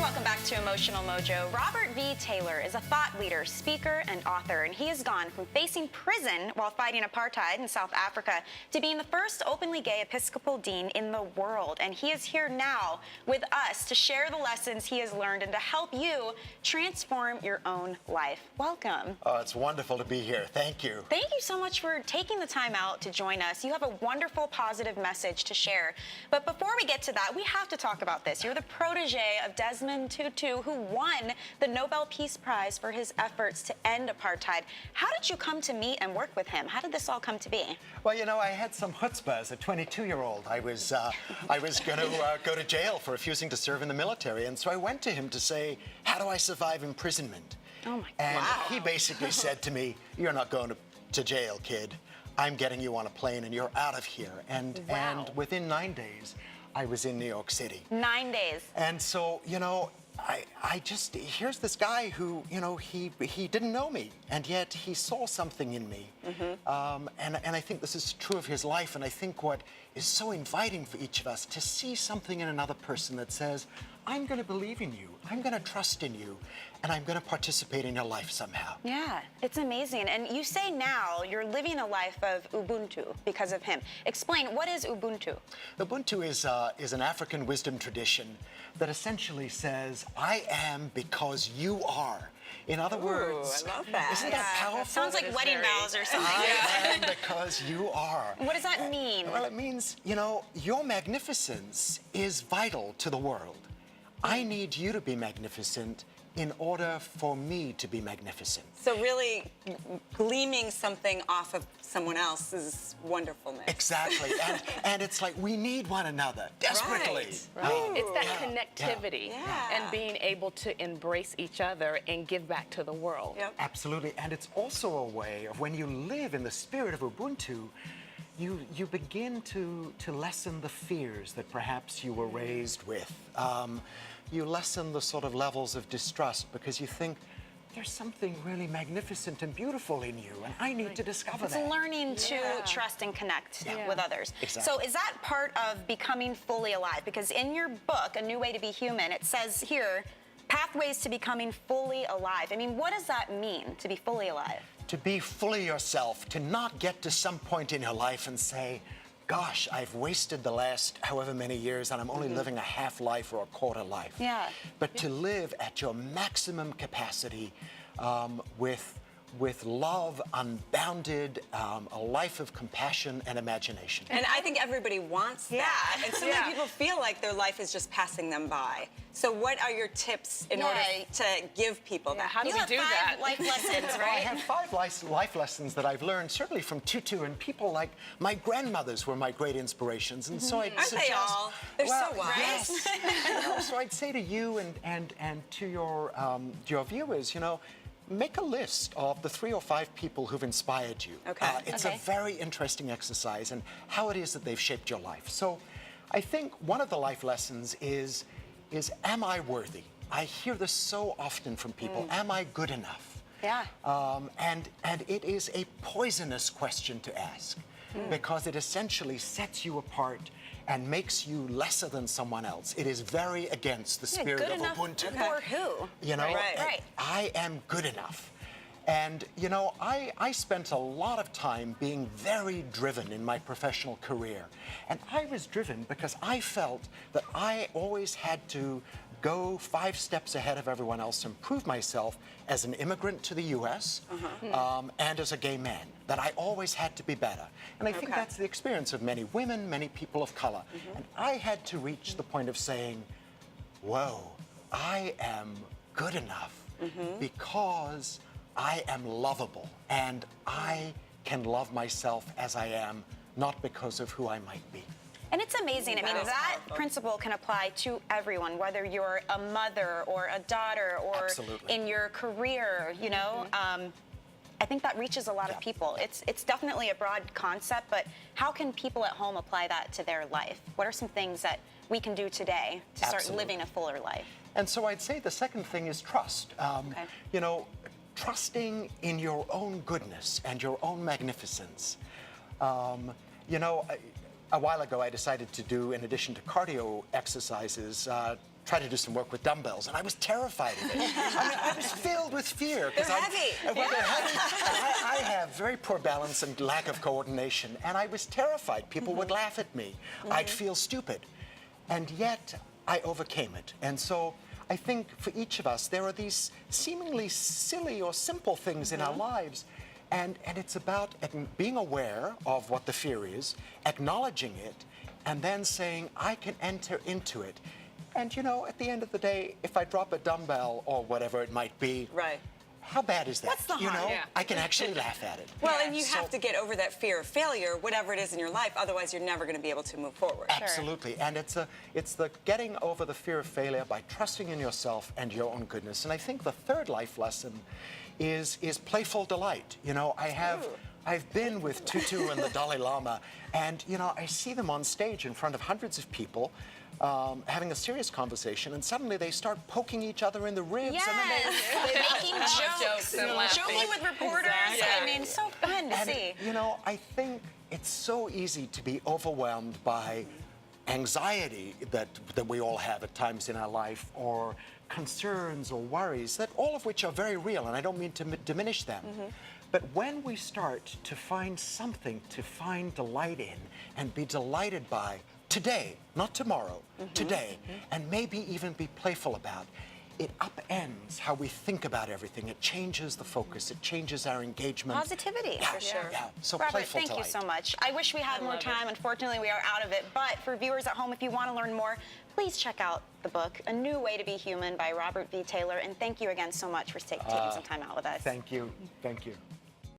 Welcome back to Emotional Mojo. Robert V. Taylor is a thought leader, speaker, and author, and he has gone from facing prison while fighting apartheid in South Africa to being the first openly gay Episcopal dean in the world. And he is here now with us to share the lessons he has learned and to help you transform your own life. Welcome. Oh, it's wonderful to be here. Thank you. Thank you so much for taking the time out to join us. You have a wonderful, positive message to share. But before we get to that, we have to talk about this. You're the protege of Desmond Tutu, who won the Nobel Peace Prize for his efforts to end apartheid. How did you come to meet and work with him? How did this all come to be? Well, you know, I had some chutzpah as a 22-year-old. I was going to go to jail for refusing to serve in the military, and so I went to him to say, how do I survive imprisonment? Oh, my God. And he basically said to me, you're not going to jail, kid. I'm getting you on a plane, and you're out of here. And within 9 days, I was in New York City. 9 days. And so, you know, here's this guy who, you know, he didn't know me, and yet he saw something in me. And I think this is true of his life, and I think what is so inviting for each of us to see something in another person that says, I'm going to believe in you, I'm going to trust in you, and I'm going to participate in your life somehow. Yeah, it's amazing. And you say now you're living a life of Ubuntu because of him. Explain, what is Ubuntu? Ubuntu is an African wisdom tradition that essentially says, I am because you are. In other words, I love that. Isn't that powerful? Sounds like wedding vows or something. I am because you are. What does that mean? Well, it means, you know, your magnificence is vital to the world. I need you to be magnificent in order for me to be magnificent. So really gleaming something off of someone else's wonderfulness. Exactly. and it's like we need one another desperately. Right. It's that connectivity and being able to embrace each other and give back to the world. Yep. Absolutely. And it's also a way of when you live in the spirit of Ubuntu, you begin to lessen the fears that perhaps you were raised with. You lessen the sort of levels of distrust because you think, there's something really magnificent and beautiful in you, and I need to discover that. It's learning to trust and connect with others. Exactly. So is that part of becoming fully alive? Because in your book, A New Way to Be Human, it says here, pathways to becoming fully alive. I mean, what does that mean, to be fully alive? To be fully yourself, to not get to some point in your life and say, gosh, I've wasted the last however many years and I'm only living a half life or a quarter life. Yeah. But to live at your maximum capacity with love unbounded, a life of compassion and imagination. And I think everybody wants that. And so many people feel like their life is just passing them by. So what are your tips in order to give people that? How do we do that? You have 5 life lessons, Well, I right? have 5 life lessons that I've learned, certainly from Tutu, and people like my grandmothers were my great inspirations. And so I'd suggest... They all? They're so wise. Yes. You know, so I'd say to you and to your viewers, you know, make a list of the 3 or 5 people who've inspired you. It's a very interesting exercise and how it is that they've shaped your life. So I think one of the life lessons is am I worthy? I hear this so often from people. Am I good enough? Yeah. And it is a poisonous question to ask because it essentially sets you apart and makes you lesser than someone else. It is very against the spirit of Ubuntu. For who? You know, Right. I am good enough. And, you know, I spent a lot of time being very driven in my professional career. And I was driven because I felt that I always had to go 5 steps ahead of everyone else and prove myself as an immigrant to the U.S. And as a gay man, that I always had to be better. And I think that's the experience of many women, many people of color. And I had to reach the point of saying, whoa, I am good enough because I am lovable and I can love myself as I am, not because of who I might be. And it's amazing. I mean, that principle can apply to everyone, whether you're a mother or a daughter or in your career, you know. I think that reaches a lot of people. It's definitely a broad concept, but how can people at home apply that to their life? What are some things that we can do today to start living a fuller life? And so I'd say the second thing is trust. You know, trusting in your own goodness and your own magnificence. You know, a while ago I decided to do, in addition to cardio exercises, try to do some work with dumbbells, and I was terrified of it. I mean, I was filled with fear. They're heavy. Well, they're heavy. And I have very poor balance and lack of coordination, and I was terrified. People would laugh at me. I'd feel stupid. And yet, I overcame it. And so I think for each of us, there are these seemingly silly or simple things in our lives. And it's about being aware of what the fear is, acknowledging it, and then saying, I can enter into it. And, you know, at the end of the day, if I drop a dumbbell or whatever it might be, right. How bad is that? What's the harm? You know, Yeah. I can actually laugh at it. Well, and you have to get over that fear of failure, whatever it is in your life, otherwise you're never going to be able to move forward. Absolutely. And it's the getting over the fear of failure by trusting in yourself and your own goodness. And I think the third life lesson is playful delight. You know, I've been with Tutu and the Dalai Lama, and, you know, I see them on stage in front of hundreds of people, having a serious conversation, and suddenly they start poking each other in the ribs. Yes, And then they're making jokes and laughing. joking with reporters. I mean, so fun to see. You know, I think it's so easy to be overwhelmed by anxiety that we all have at times in our life, or concerns or worries, that all of which are very real, and I don't mean to diminish them. But when we start to find something to find delight in and be delighted by today, not tomorrow, today, and maybe even be playful about, it upends how we think about everything. It changes the focus. It changes our engagement. Positivity, Yeah, for sure. Yeah. So Robert, playful thank you delight. so much. I wish we had more time. Unfortunately, we are out of it. But for viewers at home, if you want to learn more, please check out the book, A New Way to Be Human by Robert V. Taylor. And thank you again so much for taking some time out with us. Thank you. Thank you.